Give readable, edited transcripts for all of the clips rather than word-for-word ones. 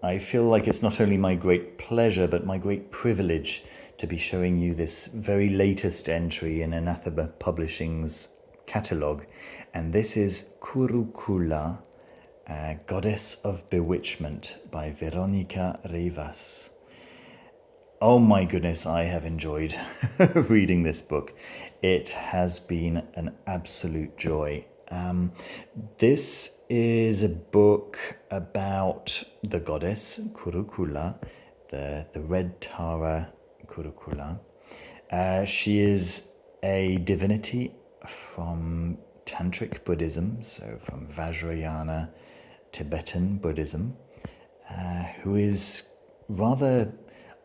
I feel like it's not only my great pleasure, but my great privilege to be showing you this very latest entry in Anathema Publishing's catalogue. And this is Kurukulla, Goddess of Bewitchment by Verónica Rivas. Oh my goodness, I have enjoyed reading this book. It has been an absolute joy. This is a book about the goddess Kurokula, the Red Tara Kurokula. She is a divinity from Tantric Buddhism, so from Vajrayana Tibetan Buddhism, who is rather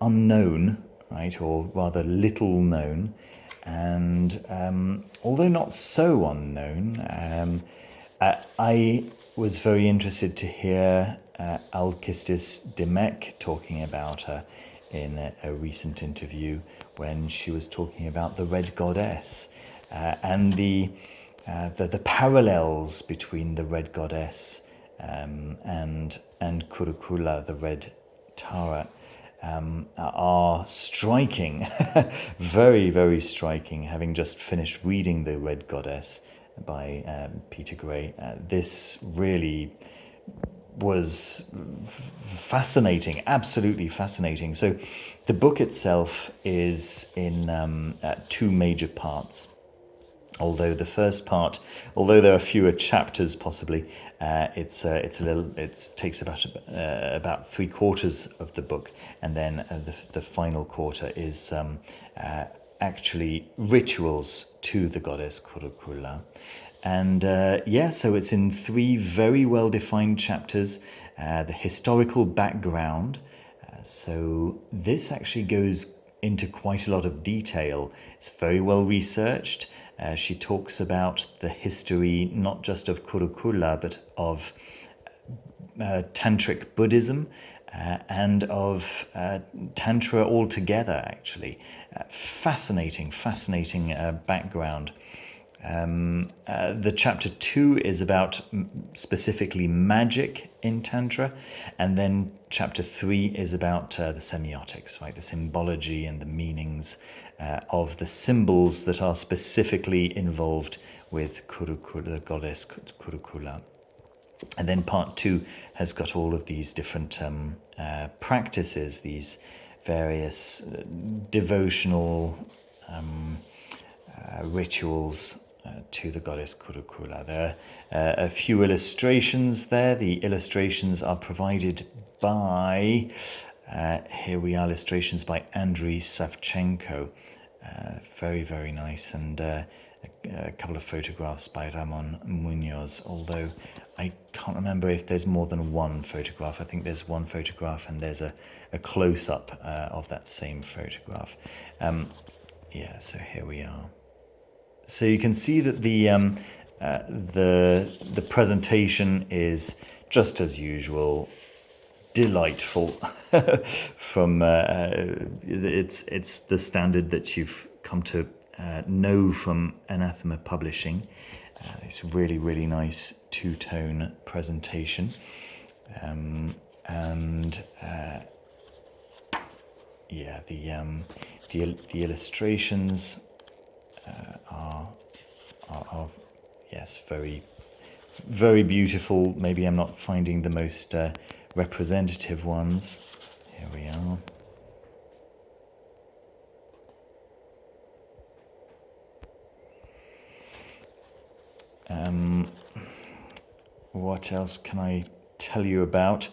unknown, right, or rather little known, and although not so unknown, I was very interested to hear Alkistis Demek talking about her in a recent interview when she was talking about the Red Goddess and the parallels between the Red Goddess and Kurokula, the Red Tara. Are striking, very, very striking. Having just finished reading The Red Goddess by Peter Gray, this really was fascinating, absolutely fascinating. So the book itself is in two major parts. Although the first part, although there are fewer chapters possibly, it takes about 3/4 of the book, and then the final quarter is actually rituals to the goddess Kurokula. And so it's in 3 very well defined chapters. The historical background. So this actually goes into quite a lot of detail. It's very well researched. She talks about the history not just of Kurokula, but of Tantric Buddhism and of Tantra altogether, actually. Fascinating background. The chapter 2 is about specifically magic in Tantra, and then chapter 3 is about the semiotics, right? The symbology and the meanings of the symbols that are specifically involved with Kurokula, the goddess Kurokula. And then part 2 has got all of these different practices, these various devotional rituals to the goddess Kurokula. There are a few illustrations there. The illustrations are provided by, here we are, illustrations by Andriy Savchenko. Very, very nice. And a couple of photographs by Ramon Munoz, although I can't remember if there's more than one photograph. I think there's one photograph and there's a close-up of that same photograph. So here we are. So you can see that the presentation is just as usual, delightful. From it's the standard that you've come to know from Anathema Publishing. It's really, really nice two-tone presentation, the illustrations are yes, very, very beautiful. Maybe I'm not finding the most representative ones. Here we are. What else can I tell you about?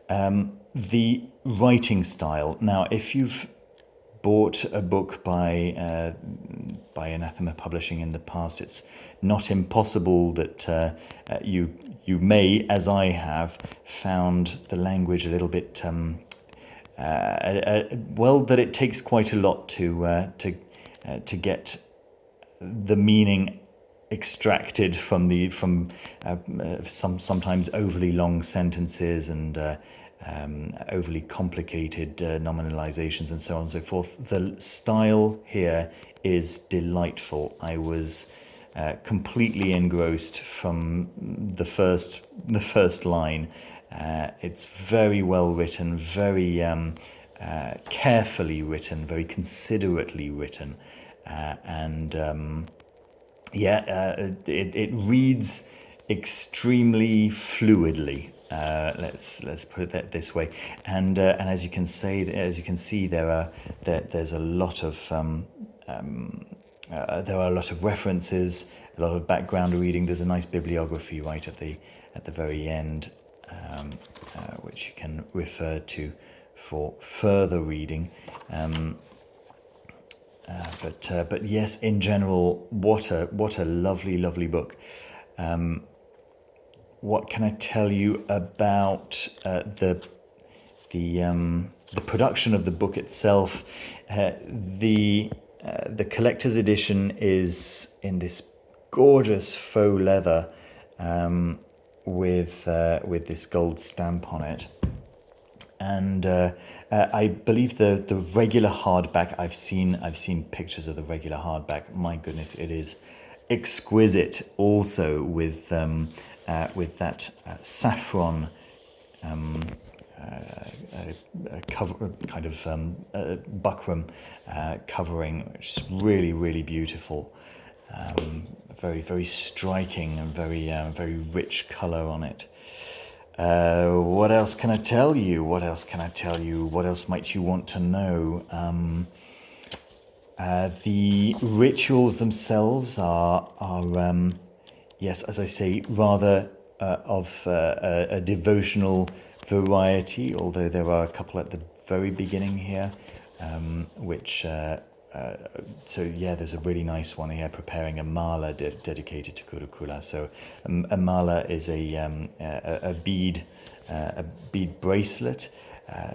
The writing style. Now, if you've bought a book by Anathema Publishing in the past, it's not impossible that you may, as I have, found the language a little bit that it takes quite a lot to get the meaning extracted from sometimes overly long sentences and overly complicated nominalizations and so on and so forth. The style here is delightful. I was completely engrossed from the first line. It's very well written, very carefully written, very considerately written, it reads extremely fluidly. Let's put it this way. And as you can see, there's a lot of there are a lot of references, a lot of background reading. There's a nice bibliography right at the very end, which you can refer to for further reading. But yes, in general, what a lovely book. What can I tell you about the production of the book itself? The collector's edition is in this gorgeous faux leather with this gold stamp on it. And I believe the regular hardback, I've seen pictures of the regular hardback. My goodness, it is exquisite. Also with that saffron cover, kind of buckram covering, which is really beautiful. Very striking and very rich color on it. What else can I tell you? What else might you want to know? The rituals themselves are yes, as I say, rather of a devotional variety, although there are a couple at the very beginning here, which there's a really nice one here, preparing a mala dedicated to Kurokula. So a mala is a bead bracelet.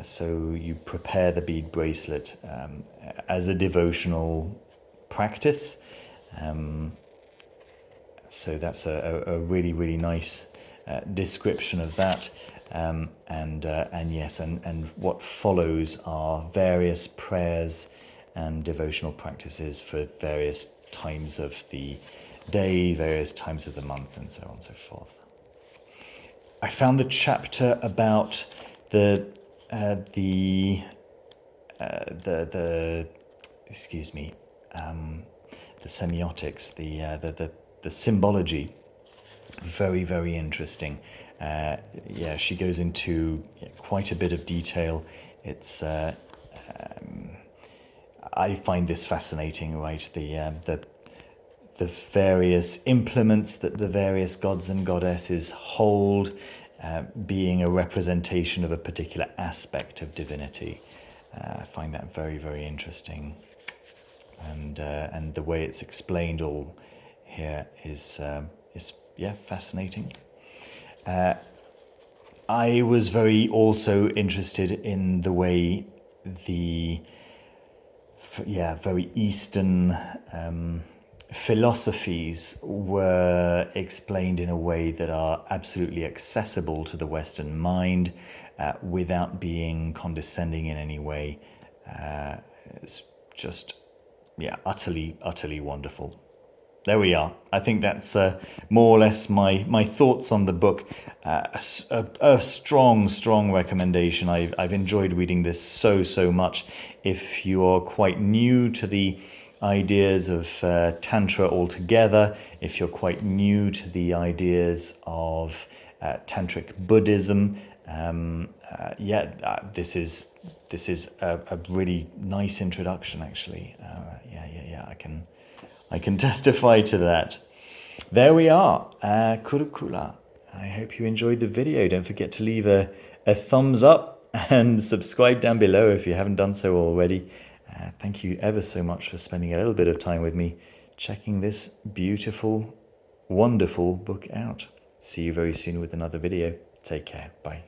So you prepare the bead bracelet as a devotional practice. So that's a really nice description of that. And what follows are various prayers and devotional practices for various times of the day, various times of the month, and so on and so forth. I found the chapter about the semiotics, the symbology, very interesting. She goes into quite a bit of detail. It's I find this fascinating, right? The various implements that the various gods and goddesses hold, being a representation of a particular aspect of divinity. I find that very interesting, and the way it's explained all here is fascinating. I was very also interested in the way the very Eastern philosophies were explained in a way that are absolutely accessible to the Western mind, without being condescending in any way. It's just, utterly wonderful. There we are. I think that's more or less my thoughts on the book. A strong recommendation. I've enjoyed reading this so much. If you're quite new to the ideas of Tantra altogether, if you're quite new to the ideas of Tantric Buddhism, this is a really nice introduction, actually. I can testify to that. There we are, Kurokula. I hope you enjoyed the video. Don't forget to leave a thumbs up and subscribe down below if you haven't done so already. Thank you ever so much for spending a little bit of time with me checking this beautiful, wonderful book out. See you very soon with another video. Take care. Bye.